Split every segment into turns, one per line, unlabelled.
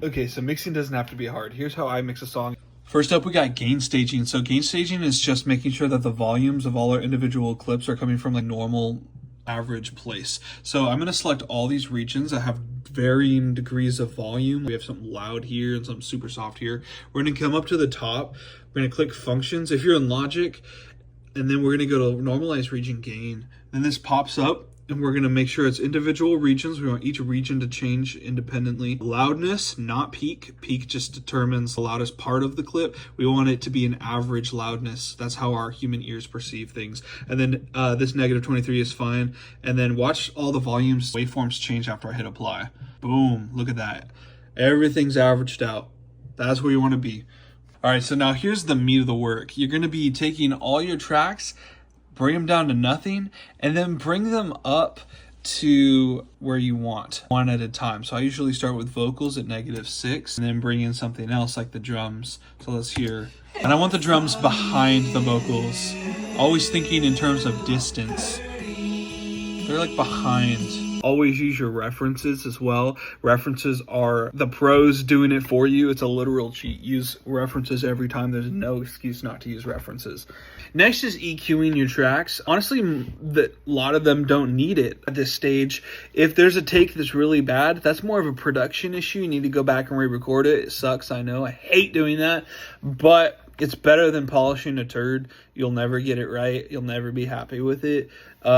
Okay, so mixing doesn't have to be hard. Here's how I mix a song. First up, we got gain staging. So gain staging is just making sure that the volumes of all our individual clips are coming from like normal average place. So I'm going to select all these regions that have varying degrees of volume. We have something loud here and something super soft here. We're going to come up to the top. We're going to click Functions if you're in Logic, and then we're going to go to Normalize Region Gain. Then this pops up, and we're going to make sure it's individual regions. We want each region to change independently. Loudness, not peak. Peak just determines the loudest part of the clip. We want it to be an average loudness. That's how our human ears perceive things. And then this -23 is fine. And then watch all the volumes, waveforms change after I hit apply. Boom, look at that. Everything's averaged out. That's where you want to be. All right, so now here's the meat of the work. You're going to be taking all your tracks, bring them down to nothing, and then bring them up to where you want, one at a time. So I usually start with vocals at -6 and then bring in something else like the drums. So let's hear. And I want the drums behind the vocals, always thinking in terms of distance. They're like behind. Always use your references as well. References are the pros doing it for you. It's a literal cheat. Use references every time. There's no excuse not to use references. Next is EQing your tracks. Honestly, a lot of them don't need it at this stage. If there's a take that's really bad, that's more of a production issue. You need to go back and re-record it. It sucks, I know. I hate doing that. But it's better than polishing a turd. You'll never get it right. You'll never be happy with it.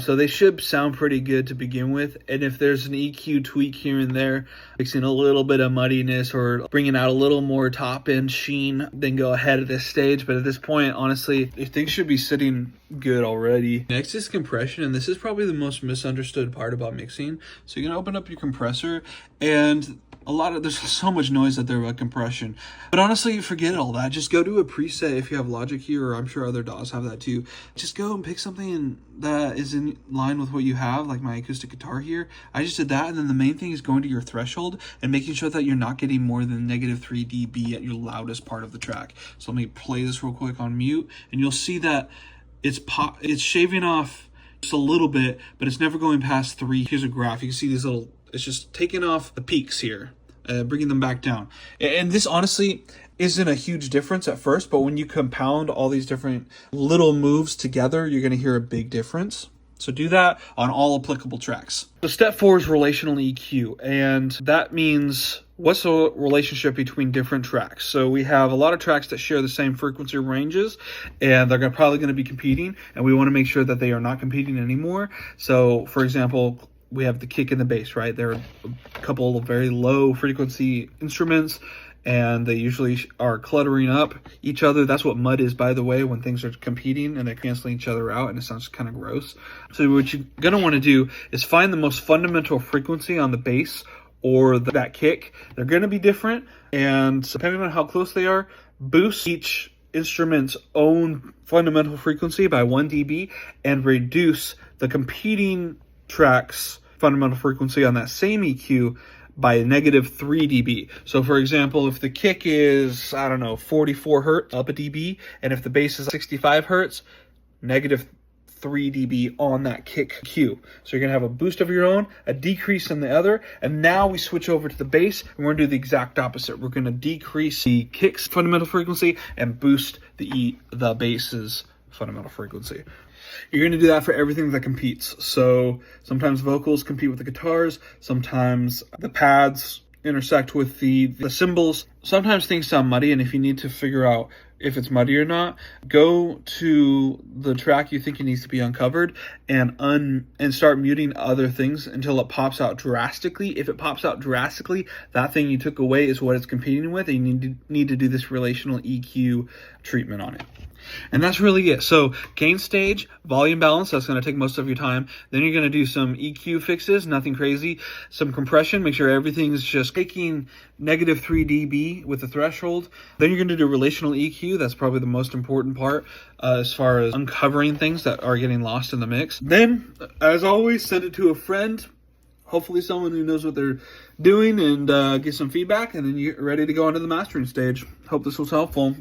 So they should sound pretty good to begin with. And if there's an EQ tweak here and there, fixing a little bit of muddiness or bringing out a little more top-end sheen, then go ahead at this stage. But at this point, honestly, things should be sitting good already. Next is compression, and this is probably the most misunderstood part about mixing. So you're going to open up your compressor, and there's so much noise out there about compression, but honestly, forget all that. Just go to a preset if you have Logic here, or I'm sure other DAWs have that too. Just go and pick something that is in line with what you have, like my acoustic guitar here. I just did that, and then the main thing is going to your threshold and making sure that you're not getting more than -3 dB at your loudest part of the track. So let me play this real quick on mute, and you'll see that it's shaving off just a little bit, but it's never going past 3. Here's a graph. You can see these little. It's just taking off the peaks here, bringing them back down. And this honestly isn't a huge difference at first, but when you compound all these different little moves together, you're going to hear a big difference. So do that on all applicable tracks. So step 4 is Relational EQ, and that means what's the relationship between different tracks. So we have a lot of tracks that share the same frequency ranges, and they're probably going to be competing, and we want to make sure that they are not competing anymore. So for example, we have the kick and the bass, right? There are a couple of very low frequency instruments, and they usually are cluttering up each other. That's what mud is, by the way, when things are competing and they're canceling each other out, and it sounds kind of gross. So what you're going to want to do is find the most fundamental frequency on the bass or that kick. They're going to be different, and depending on how close they are, boost each instrument's own fundamental frequency by 1 dB and reduce the competing track's fundamental frequency on that same EQ by -3 dB. So for example, if the kick is, I don't know, 44 hertz up a dB, and if the bass is 65 hertz, -3 dB on that kick cue. So you're gonna have a boost of your own, a decrease in the other, and now we switch over to the bass, and we're gonna do the exact opposite. We're gonna decrease the kick's fundamental frequency and boost the bass's fundamental frequency. You're going to do that for everything that competes. So sometimes vocals compete with the guitars, sometimes the pads intersect with the cymbals. Sometimes things sound muddy, and if you need to figure out if it's muddy or not, go to the track you think it needs to be uncovered and start muting other things until it pops out drastically. If it pops out drastically, that thing you took away is what it's competing with, and you need to do this relational EQ treatment on it. And that's really it. So gain stage, volume balance, that's going to take most of your time. Then you're going to do some EQ fixes, nothing crazy. Some compression, make sure everything's just taking -3 dB with the threshold. Then you're going to do relational EQ. That's probably the most important part as far as uncovering things that are getting lost in the mix. Then, as always, send it to a friend. Hopefully someone who knows what they're doing, and get some feedback, and then you're ready to go into the mastering stage. Hope this was helpful.